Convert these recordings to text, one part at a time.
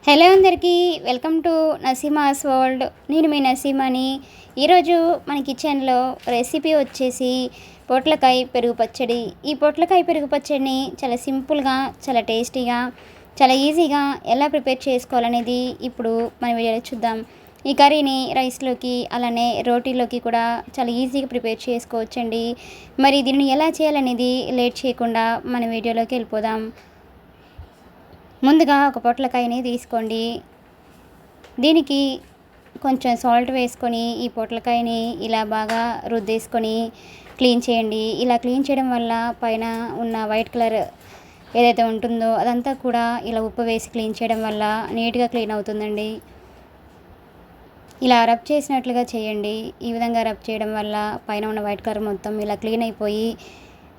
Hello అందరికీ welcome to Naseema's world. నేను మీ నసీమాని. ఈరోజు మన కిచెన్లో రెసిపీ వచ్చేసి పొట్లకాయ పెరుగు పచ్చడి. ఈ పొట్లకాయ పెరుగు పచ్చడిని చాలా సింపుల్గా, చాలా టేస్టీగా, చాలా ఈజీగా ఎలా ప్రిపేర్ చేసుకోవాలనేది ఇప్పుడు మన వీడియోలో చూద్దాం. ఈ కర్రీని రైస్లోకి అలానే రోటీలోకి కూడా చాలా ఈజీగా ప్రిపేర్ చేసుకోవచ్చండి. మరి దీనిని ఎలా చేయాలనేది లేట్ చేయకుండా మన వీడియోలోకి వెళ్ళిపోదాం. ముందుగా ఒక పొట్లకాయని తీసుకోండి. దీనికి కొంచెం సాల్ట్ వేసుకొని ఈ పొట్లకాయని ఇలా బాగా రుద్దేసుకొని క్లీన్ చేయండి. ఇలా క్లీన్ చేయడం వల్ల పైన ఉన్న వైట్ కలర్ ఏదైతే ఉంటుందో అదంతా కూడా ఇలా ఉప్పు వేసి క్లీన్ చేయడం వల్ల నీట్గా క్లీన్ అవుతుందండి. ఇలా రబ్ చేసినట్లుగా చేయండి. ఈ విధంగా రబ్ చేయడం వల్ల పైన ఉన్న వైట్ కలర్ మొత్తం ఇలా క్లీన్ అయిపోయి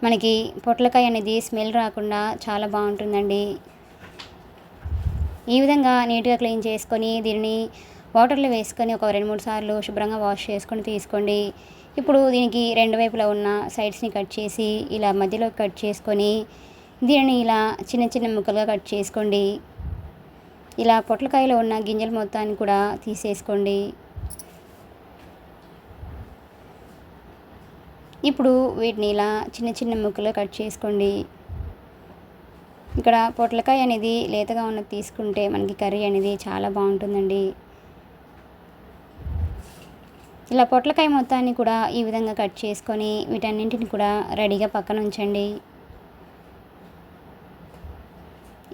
మనకి పొట్లకాయ అనేది స్మెల్ రాకుండా చాలా బాగుంటుందండి. ఈ విధంగా నీట్గా క్లీన్ చేసుకొని దీనిని వాటర్లో వేసుకొని ఒక 2-3 సార్లు శుభ్రంగా వాష్ చేసుకొని తీసుకోండి. ఇప్పుడు దీనికి రెండు వైపులా ఉన్న సైడ్స్ని కట్ చేసి ఇలా మధ్యలో కట్ చేసుకొని దీనిని ఇలా చిన్న చిన్న ముక్కలుగా కట్ చేసుకోండి. ఇలా పొట్లకాయలో ఉన్న గింజలు మొత్తాన్ని కూడా తీసేసుకోండి. ఇప్పుడు వీటిని ఇలా చిన్న చిన్న ముక్కలు కట్ చేసుకోండి. ఇక్కడ పొట్లకాయ అనేది లేతగా ఉన్నది తీసుకుంటే మనకి కర్రీ అనేది చాలా బాగుంటుందండి. ఇలా పొట్లకాయ మొత్తాన్ని కూడా ఈ విధంగా కట్ చేసుకొని వీటన్నింటిని కూడా రెడీగా పక్కన ఉంచండి.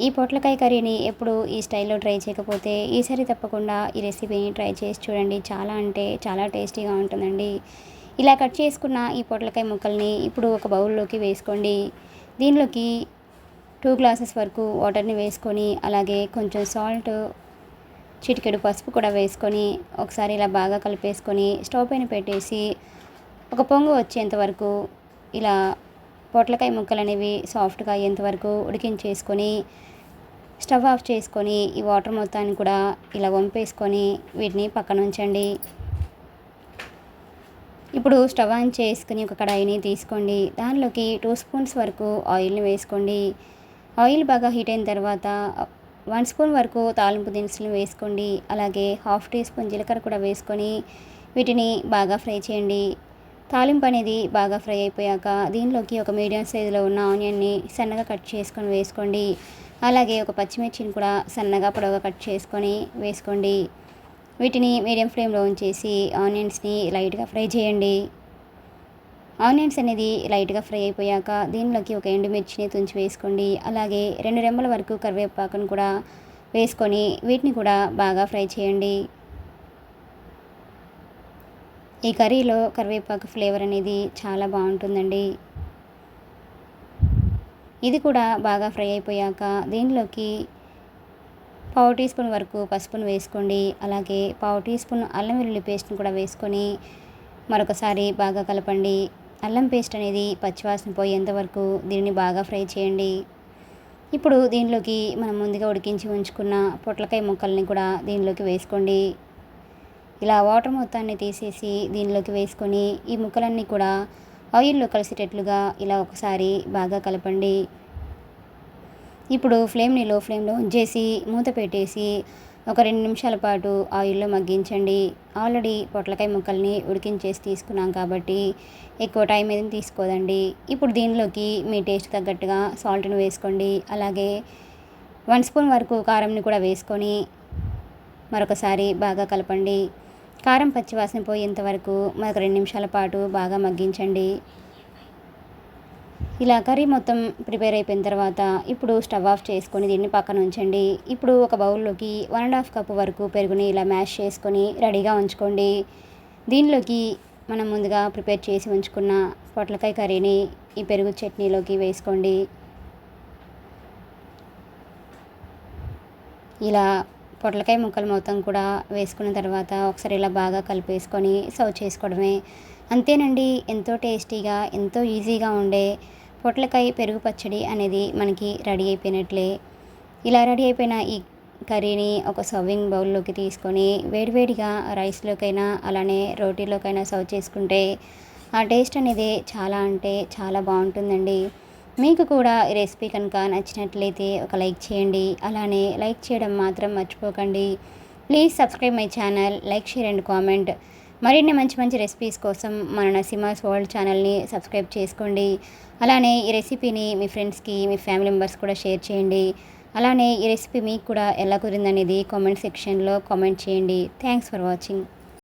ఈ పొట్లకాయ కర్రీని ఎప్పుడు ఈ స్టైల్లో ట్రై చేయకపోతే ఈసారి తప్పకుండా ఈ రెసిపీని ట్రై చేసి చూడండి. చాలా అంటే చాలా టేస్టీగా ఉంటుందండి. ఇలా కట్ చేసుకున్న ఈ పొట్లకాయ ముక్కల్ని ఇప్పుడు ఒక బౌల్లోకి వేసుకోండి. దీనిలోకి 2 గ్లాసెస్ వరకు వాటర్ని వేసుకొని అలాగే కొంచెం సాల్ట్, చిటికెడు పసుపు కూడా వేసుకొని ఒకసారి ఇలా బాగా కలిపేసుకొని స్టవ్ పైన పెట్టేసి ఒక పొంగు వచ్చేంత వరకు ఇలా పొట్లకాయ ముక్కలు అనేవి సాఫ్ట్గా అయ్యేంత వరకు ఉడికించేసుకొని స్టవ్ ఆఫ్ చేసుకొని ఈ వాటర్ మొత్తాన్ని కూడా ఇలా వంపేసుకొని వీటిని పక్కన ఉంచండి. ఇప్పుడు స్టవ్ ఆన్ చేసుకుని ఒక కడాయిని తీసుకోండి. దానిలోకి 2 స్పూన్స్ వరకు ఆయిల్ని వేసుకోండి. ఆయిల్ బాగా హీట్ అయిన తర్వాత 1 స్పూన్ వరకు తాలింపు దినుసులు వేసుకోండి. అలాగే 1/2 టీ స్పూన్ జీలకర్ర కూడా వేసుకొని వీటిని బాగా ఫ్రై చేయండి. తాలింపు అనేది బాగా ఫ్రై అయిపోయాక దీనిలోకి ఒక మీడియం సైజులో ఉన్న ఆనియన్ని సన్నగా కట్ చేసుకొని వేసుకోండి. అలాగే ఒక పచ్చిమిర్చిని కూడా సన్నగా పొడవుగా కట్ చేసుకొని వేసుకోండి. వీటిని మీడియం ఫ్లేమ్లో ఉంచేసి ఆనియన్స్ని లైట్గా ఫ్రై చేయండి. ఆనియన్స్ అనేది లైట్గా ఫ్రై అయిపోయాక దీనిలోకి ఒక ఎండుమిర్చిని తుంచి వేసుకోండి. అలాగే 2 రెమ్మల వరకు కరివేపాకును కూడా వేసుకొని వీటిని కూడా బాగా ఫ్రై చేయండి. ఈ కర్రీలో కరివేపాకు ఫ్లేవర్ అనేది చాలా బాగుంటుందండి. ఇది కూడా బాగా ఫ్రై అయిపోయాక దీనిలోకి 1/2 టీ స్పూన్ వరకు పసుపును వేసుకోండి. అలాగే 1/2 టీ స్పూన్ అల్లం వెల్లుల్లి పేస్ట్ని కూడా వేసుకొని మరొకసారి బాగా కలపండి. అల్లం పేస్ట్ అనేది పచ్చివాసన పోయేంత వరకు దీనిని బాగా ఫ్రై చేయండి. ఇప్పుడు దీనిలోకి మనం ముందుగా ఉడికించి ఉంచుకున్న పొట్లకాయ ముక్కల్ని కూడా దీనిలోకి వేసుకోండి. ఇలా వాటర్ మొత్తాన్ని తీసేసి దీనిలోకి వేసుకొని ఈ ముక్కలన్నీ కూడా ఆయిల్లో కలిసేటట్లుగా ఇలా ఒకసారి బాగా కలపండి. ఇప్పుడు ఫ్లేమ్ని లో ఫ్లేమ్లో ఉంచేసి మూత పెట్టేసి ఒక 2 నిమిషాల పాటు ఆయిల్లో మగ్గించండి. ఆల్రెడీ పొట్లకాయ ముక్కల్ని ఉడికించేసి తీసుకున్నాం కాబట్టి ఎక్కువ టైం ఏం తీసుకోదండి. ఇప్పుడు దీనిలోకి మీ టేస్ట్ తగ్గట్టుగా సాల్ట్ని వేసుకోండి. అలాగే 1 స్పూన్ వరకు కారంని కూడా వేసుకొని మరొకసారి బాగా కలపండి. కారం పచ్చివాసన పోయేంత వరకు మరొక 2 నిమిషాల పాటు బాగా మగ్గించండి. ఇలా కర్రీ మొత్తం ప్రిపేర్ అయిపోయిన తర్వాత ఇప్పుడు స్టవ్ ఆఫ్ చేసుకొని దీన్ని పక్కన ఉంచండి. ఇప్పుడు ఒక బౌల్లోకి 1.5 కప్పు వరకు పెరుగుని ఇలా మ్యాష్ చేసుకొని రెడీగా ఉంచుకోండి. దీనిలోకి మనం ముందుగా ప్రిపేర్ చేసి ఉంచుకున్న పొట్లకాయ కర్రీని ఈ పెరుగు చట్నీలోకి వేసుకోండి. ఇలా పొట్లకాయ ముక్కలు మొత్తం కూడా వేసుకున్న తర్వాత ఒకసారి ఇలా బాగా కలిపేసుకొని సర్వ్ చేసుకోవడమే. అంతేనండి, ఎంతో టేస్టీగా ఎంతో ఈజీగా ఉండే పొట్లకాయ పెరుగు పచ్చడి అనేది మనకి రెడీ అయిపోయినట్లే. ఇలా రెడీ అయిపోయిన ఈ కర్రీని ఒక సర్వింగ్ బౌల్లోకి తీసుకొని వేడివేడిగా రైస్లోకైనా అలానే రోటీలోకైనా సర్వ్ చేసుకుంటే ఆ టేస్ట్ అనేది చాలా అంటే చాలా బాగుంటుందండి. మీకు కూడా ఈ రెసిపీ కనుక నచ్చినట్లయితే ఒక లైక్ చేయండి. అలానే లైక్ చేయడం మాత్రం మర్చిపోకండి. Please subscribe my channel, like, share and comment. మరిన్ని మంచి మంచి రెసిపీస్ కోసం మన నసీమాస్ వరల్డ్ ఛానల్ని సబ్స్క్రైబ్ చేసుకోండి. అలానే ఈ రెసిపీని మీ ఫ్రెండ్స్కి, మీ ఫ్యామిలీ మెంబర్స్ కూడా షేర్ చేయండి. అలానే ఈ రెసిపీ మీకు కూడా ఎలా కుదిరిందనేది కామెంట్ సెక్షన్లో కామెంట్ చేయండి. Thanks for watching.